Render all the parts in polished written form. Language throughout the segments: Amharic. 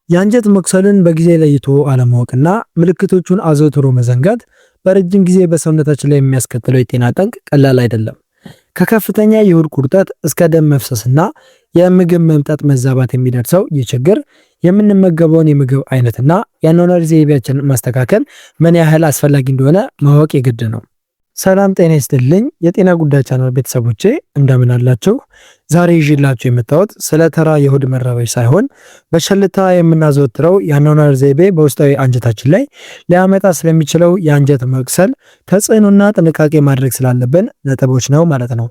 የአንጀት መቁሰልን በጊዜ ለይቶ አለማወቅና ምልክቶቹን አዘውትሮ መዘንጋት በረጅም ጊዜ በሰውነታችን ላይ የሚያስከትለው የጤና ጠንቅ ቀላል አይደለም። ከከፍተኛ የሆድ ቁርጠት እስከ ደም መፍሰስና የምግብ መምጠጥ መዛባት የሚደርሰው ይህ ችግር የምንመገበውን የምግብ አይነትና የአኗኗር ዘይቤያችንን ማስተካከል ምን ያህል አስፈላጊ እንደሆነ ማወቅ የግድ ነው። ሰላም ጤና ይስጥልኝ የጤና ጉዳይ ቻናል ቤተሰቦቼ እንደምን አላችሁ? ዛሬ ይዤላችሁ የመጣሁት ስለ ተራ የሆድ መራበሽ ሳይሆን በቸልታ የምናዘወትረው የአኗኗር ዘይቤ በውስጣዊ አንጀታችን ላይ ሊያመጣ ስለሚችለው የአንጀት መቁሰል ተጽዕኖና ጥንቃቄ ማድረግ ስላለብን ነጥቦች ነው ማለት ነው።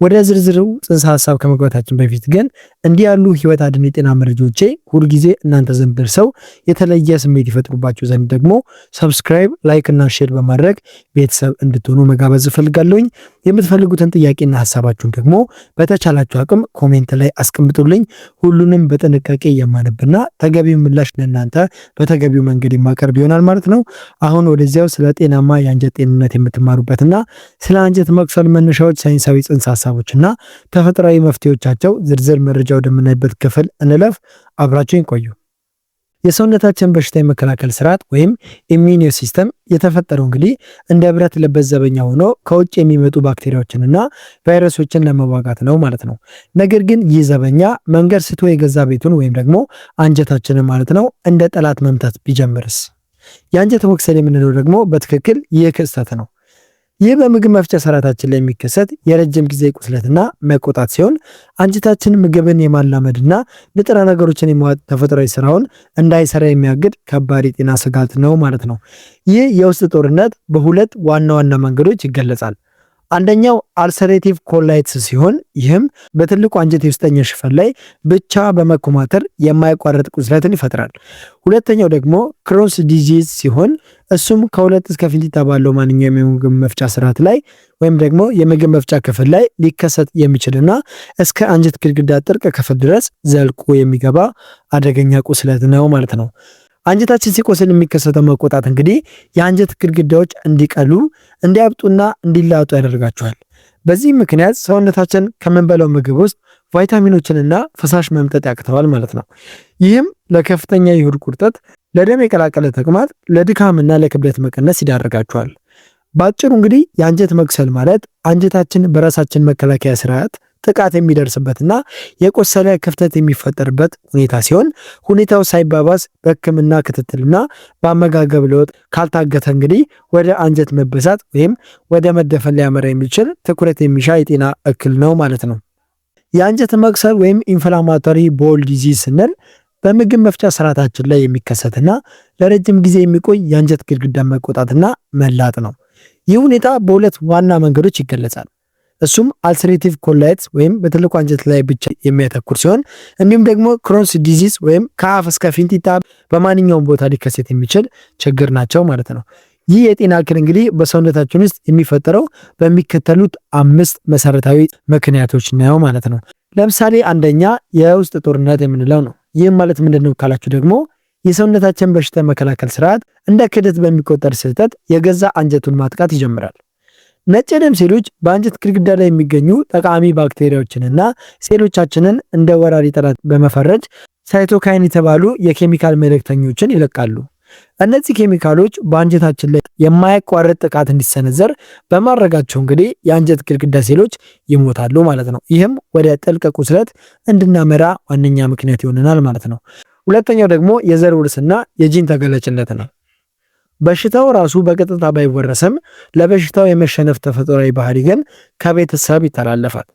ወደ ዝርዝሩ ጽንሰ ሀሳብ ከመግባታችን በፊት ግን እንዲህ ያሉ ህይወት አድን የጤና መረጃዎቼ ሁልጊዜ እናንተ ዘንድ ደርሰው የተለየ ስሜት ይፈጥሩባችሁ ዘንድ ደግሞ ሰብስክራይብ፣ ላይክ እና ሼር በማድረግ ቤተሰብ እንድትሆኑ መጋበዝ እፈልጋለሁኝ። የምትፈልጉትን ጥያቄና ሀሳባችሁን ደግሞ በተቻላችሁ አቅም ኮሜንት ላይ አስቀምጡልኝ። ሁሉንም በጥንቃቄ የማነብና ተገቢው ምላሽ ለእናንተ በተገቢው መንገድ የማቀርብ ይሆናል ማለት ነው። አሁን ወደዚያው ስለ ጤናማ የአንጀት ጤንነት የምትማሩበትና ስለ አንጀት መቁሰል መነሻዎች፣ ሳይንሳዊ ጽንሰ ሀሳቦችና ተፈጥሯዊ መፍትሄዎቻቸው ዝርዝር መረጃ ወደምናይበት ክፍል እንለፍ። አብራችሁን ቆዩ። የሰውነታችን በሽታ የመከላከል ስርዓት ወይም ኢሚዩን ሲስተም የተፈጠረው እንግዲህ እንደ ብረት ለበስ ዘበኛ ሆኖ ከውጭ የሚመጡ ባክቴሪያዎችንና ቫይረሶችን ለመዋጋት ነው ማለት ነው። ነገር ግን ይህ ዘበኛ መንገድ ስቶ የገዛ ቤቱን ወይም ደግሞ አንጀታችንን ማለት ነው እንደ ጠላት መምታት ቢጀምርስ? የአንጀት መቁሰል የምንለው ደግሞ በትክክል ይህ ክስተት ነው። ይህ በምግብ መፍጫ ስርዓታችን ላይ የሚከሰት የረጅም ጊዜ ቁስለትና መቆጣት ሲሆን አንጀታችን ምግብን የማላመድና ንጥረ ነገሮችን የማዋጥ ተፈጥሯዊ ስራውን እንዳይሰራ የሚያግድ ከባድ የጤና ስጋት ነው ማለት ነው። ይህ የውስጥ ጦርነት በሁለት ዋና ዋና መንገዶች ይገለጻል። አንደኛው አልሰሬቲቭ ኮላይትስ ሲሆን ይህም በትልቁ አንጀት የውስጠኛ ሽፋን ላይ ብቻ በመኮማተር የማይቋረጥ ቁስለትን ይፈጥራል። ሁለተኛው ደግሞ ክሮንስ ዲዚዝ ሲሆን እሱም ከሁለት እስከ ፊንጢጣ ባለው ማንኛውም የምግብ መፍጫ ስርዓት ላይ ወይም ደግሞ የምግብ መፍጫ ክፍል ላይ ሊከሰት የሚችልና እስከ አንጀት ግድግዳ ጥልቅ ክፍል ድረስ ዘልቆ የሚገባ አደገኛ ቁስለት ነው ማለት ነው። አንጀታችን ሲቆስል የሚከሰተው መቆጣት እንግዲህ የአንጀት ግድግዳዎች እንዲቀሉ፣ እንዲያብጡና እንዲላጡ ያደርጋቸዋል። በዚህ ምክንያት ሰውነታችን ከምንበላው ምግብ ውስጥ ቫይታሚኖችንና ፈሳሽ መምጠጥ ያቅተዋል ማለት ነው። ይህም ለከፍተኛ የሆድ ቁርጠት፣ ለደም የቀላቀለ ተቅማጥ፣ ለድካምና ለክብደት መቀነስ ይዳረጋቸዋል። በአጭሩ እንግዲህ የአንጀት መቁሰል ማለት አንጀታችን በራሳችን መከላከያ ስርዓት ጥቃት የሚደርስበትና የቆሰለ ክፍተት የሚፈጠርበት ሁኔታ ሲሆን ሁኔታው ሳይባባስ በሕክምና ክትትልና በአመጋገብ ለውጥ ካልታገተ እንግዲህ ወደ አንጀት መበሳት ወይም ወደ መደፈን ሊያመራ የሚችል ትኩረት የሚሻ የጤና እክል ነው ማለት ነው። የአንጀት መቁሰል ወይም ኢንፍላማቶሪ ቦል ዲዚዝ ስንል በምግብ መፍጫ ስርዓታችን ላይ የሚከሰትና ለረጅም ጊዜ የሚቆይ የአንጀት ግድግዳ መቆጣትና መላጥ ነው። ይህ ሁኔታ በሁለት ዋና መንገዶች ይገለጻል። እሱም አልሰሬቲቭ ኮላይትስ ወይም በትልቁ አንጀት ላይ ብቻ የሚያተኩር ሲሆን እንዲሁም ደግሞ ክሮንስ ዲዚዝ ወይም ከአፍ እስከ ፊንጢጣ በማንኛውም ቦታ ሊከሰት የሚችል ችግር ናቸው ማለት ነው። ይህ የጤና እክል እንግዲህ በሰውነታችን ውስጥ የሚፈጠረው በሚከተሉት 5 መሰረታዊ ምክንያቶች ነው ማለት ነው። ለምሳሌ አንደኛ የውስጥ ጦርነት የምንለው ነው። ይህም ማለት ምንድነው ካላችሁ ደግሞ የሰውነታችን በሽታ መከላከል ስርዓት እንደ ክህደት በሚቆጠር ስህተት የገዛ አንጀቱን ማጥቃት ይጀምራል። ነጭ ደም ሴሎች በአንጀት ግድግዳ ላይ የሚገኙ ጠቃሚ ባክቴሪያዎችንና ሴሎቻችንን እንደ ወራሪ ጠላት በመፈረጅ ሳይቶካይን የተባሉ የኬሚካል መልእክተኞችን ይለቃሉ። እነዚህ ኬሚካሎች በአንጀታችን ላይ የማያቋርጥ ጥቃት እንዲሰነዘር በማድረጋቸው እንግዲህ የአንጀት ግድግዳ ሴሎች ይሞታሉ ማለት ነው። ይህም ወደ ጥልቅ ቁስለት እንድናመራ ዋነኛ ምክንያት ይሆነናል ማለት ነው። ሁለተኛው ደግሞ የዘር ውርስና የጂን ተገላጭነት ነው። በሽታው ራሱ በቀጥታ ባይወረስም ለበሽታው የመሸነፍ ተፈጥሯዊ ባህሪ ግን ከቤተሰብ ይተላለፋል።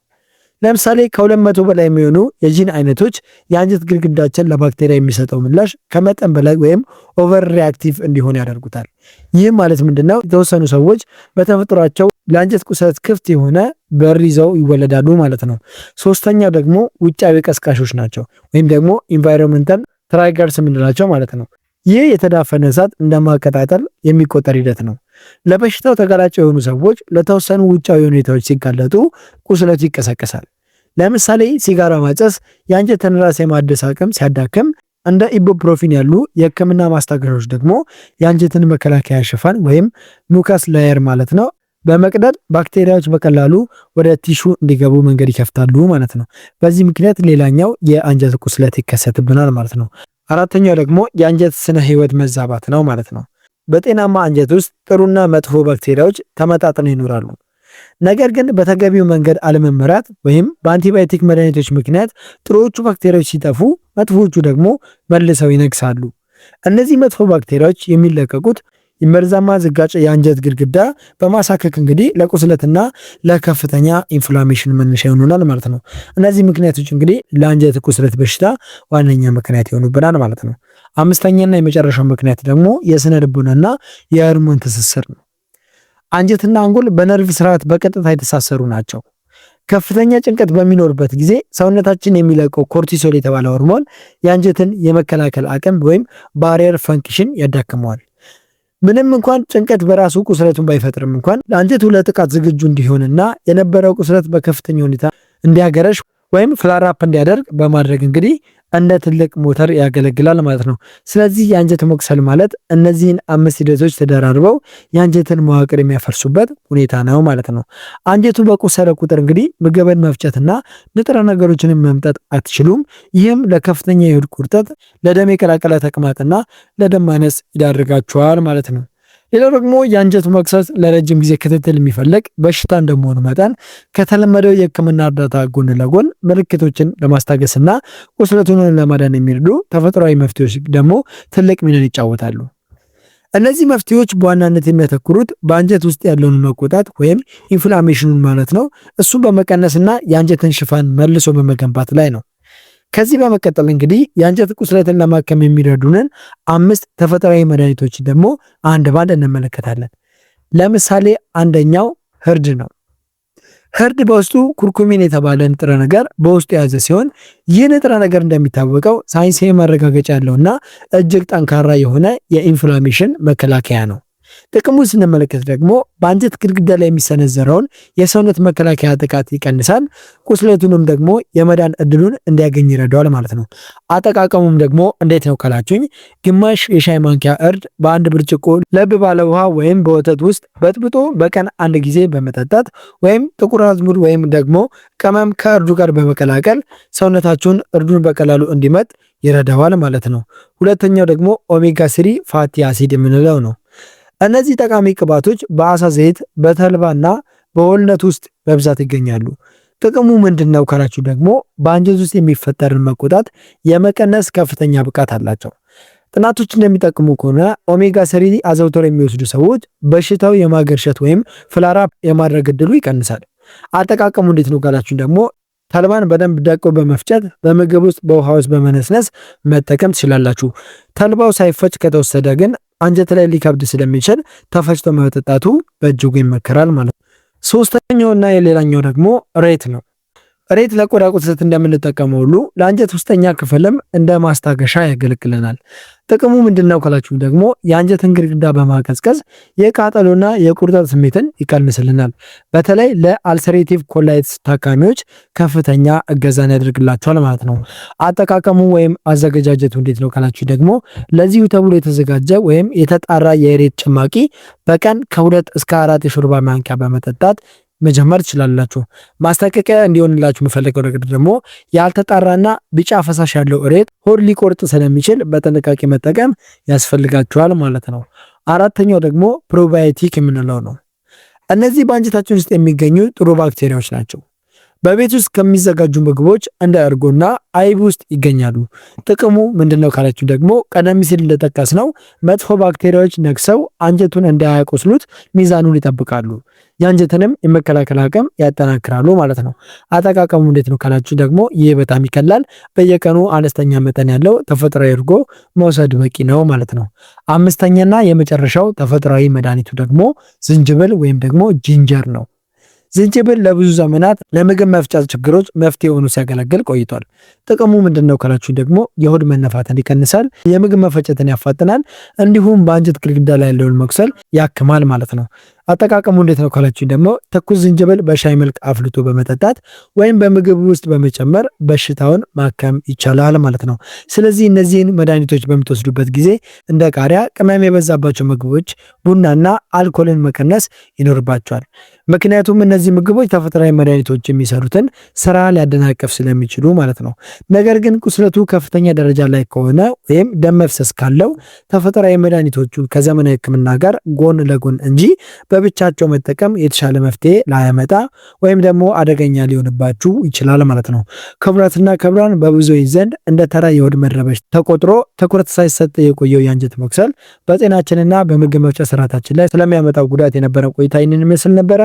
ለምሳሌ ከ200 በላይ የሚሆኑ የጂን አይነቶች የአንጀት ግድግዳችን ለባክቴሪያ የሚሰጠው ምላሽ ከመጠን በላይ ወይም ኦቨር ሪአክቲቭ እንዲሆን ያደርጉታል። ይህም ማለት ምንድነው? የተወሰኑ ሰዎች በተፈጥሯቸው ለአንጀት ቁስለት ክፍት የሆነ በር ይዘው ይወለዳሉ ማለት ነው። ሶስተኛው ደግሞ ውጫዊ ቀስቃሾች ናቸው ወይም ደግሞ ኢንቫይሮንመንታል ትራይገርስ የምንላቸው ማለት ነው። ይህ የተዳፈነ እሳት እንደማቀጣጠል የሚቆጠር ሂደት ነው። ለበሽታው ተጋላጭ የሆኑ ሰዎች ለተወሰኑ ውጫዊ ሁኔታዎች ሲጋለጡ ቁስለቱ ይቀሰቀሳል። ለምሳሌ ሲጋራ ማጨስ የአንጀትን ራስ የማደስ አቅም ሲያዳክም፣ እንደ ኢቡፕሮፊን ያሉ የህክምና ማስታገሻዎች ደግሞ የአንጀትን መከላከያ ሽፋን ወይም ሙከስ ላየር ማለት ነው በመቅደድ ባክቴሪያዎች በቀላሉ ወደ ቲሹ እንዲገቡ መንገድ ይከፍታሉ ማለት ነው። በዚህ ምክንያት ሌላኛው የአንጀት ቁስለት ይከሰትብናል ማለት ነው። አራተኛው ደግሞ የአንጀት ስነ ህይወት መዛባት ነው ማለት ነው። በጤናማ አንጀት ውስጥ ጥሩና መጥፎ ባክቴሪያዎች ተመጣጥነው ይኖራሉ። ነገር ግን በተገቢው መንገድ አለመመራት ወይም በአንቲባዮቲክ መድኃኒቶች ምክንያት ጥሩዎቹ ባክቴሪያዎች ሲጠፉ፣ መጥፎዎቹ ደግሞ መልሰው ይነግሳሉ። እነዚህ መጥፎ ባክቴሪያዎች የሚለቀቁት መርዛማ ዝጋጭ የአንጀት ግድግዳ በማሳከክ እንግዲህ ለቁስለትና ለከፍተኛ ኢንፍላሜሽን መነሻ ይሆኑናል ማለት ነው። እነዚህ ምክንያቶች እንግዲህ ለአንጀት ቁስለት በሽታ ዋነኛ ምክንያት ይሆኑብናል ማለት ነው። አምስተኛና የመጨረሻው ምክንያት ደግሞ የስነ ልቦናና የሆርሞን ትስስር ነው። አንጀትና አንጎል በነርቭ ስርዓት በቀጥታ የተሳሰሩ ናቸው። ከፍተኛ ጭንቀት በሚኖርበት ጊዜ ሰውነታችን የሚለቀው ኮርቲሶል የተባለ ሆርሞን የአንጀትን የመከላከል አቅም ወይም ባሪየር ፈንክሽን ያዳክመዋል። ምንም እንኳን ጭንቀት በራሱ ቁስለቱን ባይፈጥርም እንኳን ለአንጀቱ ለጥቃት ዝግጁ እንዲሆንና የነበረው ቁስለት በከፍተኛ ሁኔታ እንዲያገረሽ ወይም ፍላራፕ እንዲያደርግ በማድረግ እንግዲህ እንደ ትልቅ ሞተር ያገለግላል ማለት ነው። ስለዚህ የአንጀት መቁሰል ማለት እነዚህን 5 ሂደቶች ተደራርበው የአንጀትን መዋቅር የሚያፈርሱበት ሁኔታ ነው ማለት ነው። አንጀቱ በቆሰለ ቁጥር እንግዲህ ምግብን መፍጨትና ንጥረ ነገሮችን መምጠጥ አትችሉም። ይህም ለከፍተኛ የሆድ ቁርጠት፣ ለደም የቀላቀለ ተቅማጥና ለደም ማነስ ይዳርጋቸዋል ማለት ነው። ሌላው ደግሞ የአንጀት መቅሰስ ለረጅም ጊዜ ክትትል የሚፈልግ በሽታ እንደመሆኑ መጠን ከተለመደው የሕክምና እርዳታ ጎን ለጎን ምልክቶችን ለማስታገስና ቁስለቱን ለማዳን የሚረዱ ተፈጥሯዊ መፍትሄዎች ደግሞ ትልቅ ሚናን ይጫወታሉ። እነዚህ መፍትሄዎች በዋናነት የሚያተኩሩት በአንጀት ውስጥ ያለውን መቆጣት ወይም ኢንፍላሜሽኑን ማለት ነው፣ እሱን በመቀነስና የአንጀትን ሽፋን መልሶ በመገንባት ላይ ነው። ከዚህ በመቀጠል እንግዲህ የአንጀት ቁስለትን ለማከም የሚረዱንን 5 ተፈጥሯዊ መድኃኒቶች ደግሞ አንድ ባንድ እንመለከታለን። ለምሳሌ አንደኛው ህርድ ነው። ህርድ በውስጡ ኩርኩሚን የተባለ ንጥረ ነገር በውስጡ የያዘ ሲሆን ይህ ንጥረ ነገር እንደሚታወቀው ሳይንሳዊ ማረጋገጫ ያለውና እጅግ ጠንካራ የሆነ የኢንፍላሜሽን መከላከያ ነው። ጥቅሙን ስንመለከት ደግሞ በአንጀት ግድግዳ ላይ የሚሰነዘረውን የሰውነት መከላከያ ጥቃት ይቀንሳል። ቁስለቱንም ደግሞ የመዳን እድሉን እንዲያገኝ ይረዳዋል ማለት ነው። አጠቃቀሙም ደግሞ እንዴት ነው ካላችሁኝ፣ ግማሽ የሻይ ማንኪያ እርድ በአንድ ብርጭቆ ለብ ባለ ውሃ ወይም በወተት ውስጥ በጥብጦ በቀን 1 ጊዜ በመጠጣት ወይም ጥቁር አዝሙድ ወይም ደግሞ ቅመም ከእርዱ ጋር በመቀላቀል ሰውነታችሁን እርዱን በቀላሉ እንዲመጥ ይረዳዋል ማለት ነው። ሁለተኛው ደግሞ ኦሜጋ 3 ፋቲ አሲድ የምንለው ነው። እነዚህ ጠቃሚ ቅባቶች በአሳ ዘይት፣ በተልባና በወልነት ውስጥ በብዛት ይገኛሉ። ጥቅሙ ምንድነው ካላችሁ ደግሞ በአንጀት ውስጥ የሚፈጠርን መቆጣት የመቀነስ ከፍተኛ ብቃት አላቸው። ጥናቶች እንደሚጠቅሙ ከሆነ ኦሜጋ 3 አዘውትረው የሚወስዱ ሰዎች በሽታው የማገርሸት ወይም ፍላራፕ የማድረግ እድሉ ይቀንሳል። አጠቃቀሙ እንዴት ነው ካላችሁ ደግሞ ተልባን በደንብ ደቆ በመፍጨት በምግብ ውስጥ በውሃ ውስጥ በመነስነስ መጠቀም ትችላላችሁ። ተልባው ሳይፈጭ ከተወሰደ ግን አንጀት ላይ ሊከብድ ስለሚችል ተፈጭቶ መጠጣቱ በእጅጉ ይመከራል ማለት ነው። ሶስተኛውና የሌላኛው ደግሞ ሬት ነው። ሬት ለቆዳ ቁስለት እንደምንጠቀመው ሁሉ ለአንጀት ውስጠኛ ክፍልም እንደ ማስታገሻ ያገለግለናል። ጥቅሙ ምንድነው ካላችሁ ደግሞ የአንጀትን ግድግዳ በማቀዝቀዝ የቃጠሎና የቁርጠት ስሜትን ይቀንስልናል። በተለይ ለአልሰሬቲቭ ኮላይትስ ታካሚዎች ከፍተኛ እገዛን ያደርግላቸዋል ማለት ነው። አጠቃቀሙ ወይም አዘገጃጀቱ እንዴት ነው ካላችሁ ደግሞ ለዚሁ ተብሎ የተዘጋጀ ወይም የተጣራ የሬት ጭማቂ በቀን ከ2 እስከ 4 የሾርባ ማንኪያ በመጠጣት መጀመር ትችላላችሁ። ማስጠንቀቂያ እንዲሆንላችሁ የምፈልገው ነገር ደግሞ ያልተጣራና ቢጫ ፈሳሽ ያለው ሬት ሆድ ሊቆርጥ ስለሚችል በጥንቃቄ መጠቀም ያስፈልጋችኋል ማለት ነው። አራተኛው ደግሞ ፕሮባዮቲክ የምንለው ነው። እነዚህ በአንጀታችን ውስጥ የሚገኙ ጥሩ ባክቴሪያዎች ናቸው። በቤት ውስጥ ከሚዘጋጁ ምግቦች እንደ እርጎና አይብ ውስጥ ይገኛሉ። ጥቅሙ ምንድነው ካላችሁ ደግሞ ቀደም ሲል እንደጠቀስነው መጥፎ ባክቴሪያዎች ነክሰው አንጀቱን እንዳያቆስሉት ሚዛኑን ይጠብቃሉ። የአንጀትንም የመከላከል አቅም ያጠናክራሉ ማለት ነው። አጠቃቀሙ እንዴት ነው ካላችሁ ደግሞ ይህ በጣም ይቀላል። በየቀኑ አነስተኛ መጠን ያለው ተፈጥሯዊ እርጎ መውሰድ በቂ ነው ማለት ነው። አምስተኛና የመጨረሻው ተፈጥሯዊ መድኃኒቱ ደግሞ ዝንጅብል ወይም ደግሞ ጂንጀር ነው። ዝንጅብል ለብዙ ዘመናት ለምግብ መፍጫ ችግሮች መፍትሄ ሆኖ ሲያገለግል ቆይቷል። ጥቅሙ ምንድነው ካላችሁ ደግሞ የሆድ መነፋትን ይቀንሳል፣ የምግብ መፈጨትን ያፋጥናል፣ እንዲሁም በአንጀት ግድግዳ ላይ ያለውን መቁሰል ያክማል ማለት ነው። አጠቃቀሙ እንዴት ነው ካላችሁ ደግሞ ትኩስ ዝንጅብል በሻይ መልክ አፍልቶ በመጠጣት ወይም በምግብ ውስጥ በመጨመር በሽታውን ማከም ይቻላል ማለት ነው። ስለዚህ እነዚህን መድኃኒቶች በምትወስዱበት ጊዜ እንደ ቃሪያ፣ ቅመም የበዛባቸው ምግቦች፣ ቡናና አልኮልን መቀነስ ይኖርባቸዋል። ምክንያቱም እነዚህ ምግቦች ተፈጥሯዊ መድኃኒቶች የሚሰሩትን ስራ ሊያደናቀፍ ስለሚችሉ ማለት ነው። ነገር ግን ቁስለቱ ከፍተኛ ደረጃ ላይ ከሆነ ወይም ደም መፍሰስ ካለው ተፈጥሯዊ መድኃኒቶቹን ከዘመናዊ ሕክምና ጋር ጎን ለጎን እንጂ በብቻቸው መጠቀም የተሻለ መፍትሄ ላያመጣ ወይም ደግሞ አደገኛ ሊሆንባችሁ ይችላል ማለት ነው። ክቡራትና ክቡራን በብዙዎች ዘንድ እንደ ተራ የሆድ መረበሽ ተቆጥሮ ትኩረት ሳይሰጥ የቆየው የአንጀት መቁሰል በጤናችንና በምግብ መፍጫ ስርዓታችን ላይ ስለሚያመጣው ጉዳት የነበረ ቆይታ ይህንን ይመስል ነበረ።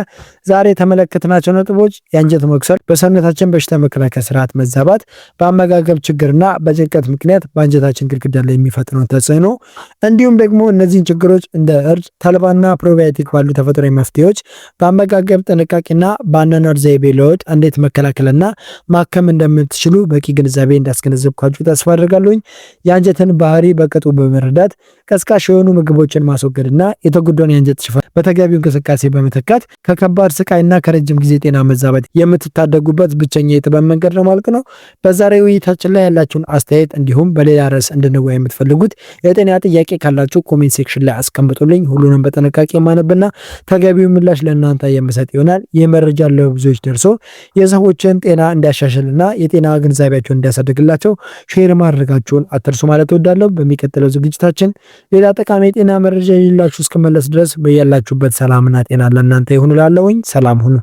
ዛሬ የተመለከትናቸው ነጥቦች የአንጀት መቁሰል በሰውነታችን በሽታ መከላከያ ስርዓት መዛባት፣ በአመጋገብ ችግርና በጭንቀት ምክንያት በአንጀታችን ግድግዳ ላይ የሚፈጥነው ተጽዕኖ እንዲሁም ደግሞ እነዚህን ችግሮች እንደ እርድ፣ ተልባና ፕሮባዮቲክ ባሉ ተፈጥሯዊ መፍትሄዎች በአመጋገብ ጥንቃቄና በአኗኗር ዘይቤ ለውጥ እንዴት መከላከልና ማከም እንደምትችሉ በቂ ግንዛቤ እንዳስገነዘብኳችሁ ተስፋ አድርጋለሁኝ። የአንጀትን ባህሪ በቅጡ በመረዳት ቀስቃሽ የሆኑ ምግቦችን ማስወገድና የተጎዳውን የአንጀት ሽፋን በተገቢው እንቅስቃሴ በመተካት ከከባድ ስቃይና ከረጅም ጊዜ ጤና መዛባት የምትታደጉበት ብቸኛ የጥበብ መንገድ ነው ማለት ነው። በዛሬ ውይይታችን ላይ ያላችሁን አስተያየት እንዲሁም በሌላ ርዕስ እንድንወያይ የምትፈልጉት የጤና ጥያቄ ካላችሁ ኮሜንት ሴክሽን ላይ አስቀምጡልኝ። ሁሉንም በጥንቃቄ ማነብና ተገቢው ምላሽ ለእናንተ የምሰጥ ይሆናል። ይህ መረጃ ለብዙዎች ደርሶ የሰዎችን ጤና እንዲያሻሽልና የጤና ግንዛቤያቸውን እንዲያሳድግላቸው ሼር ማድረጋችሁን አትርሱ ማለት እወዳለሁ። በሚቀጥለው ዝግጅታችን ሌላ ጠቃሚ የጤና መረጃ ይዤላችሁ እስክመለስ ድረስ በያላችሁበት ሰላምና ጤና ለእናንተ ይሁን እላለሁኝ። ሰላም ሁኑ።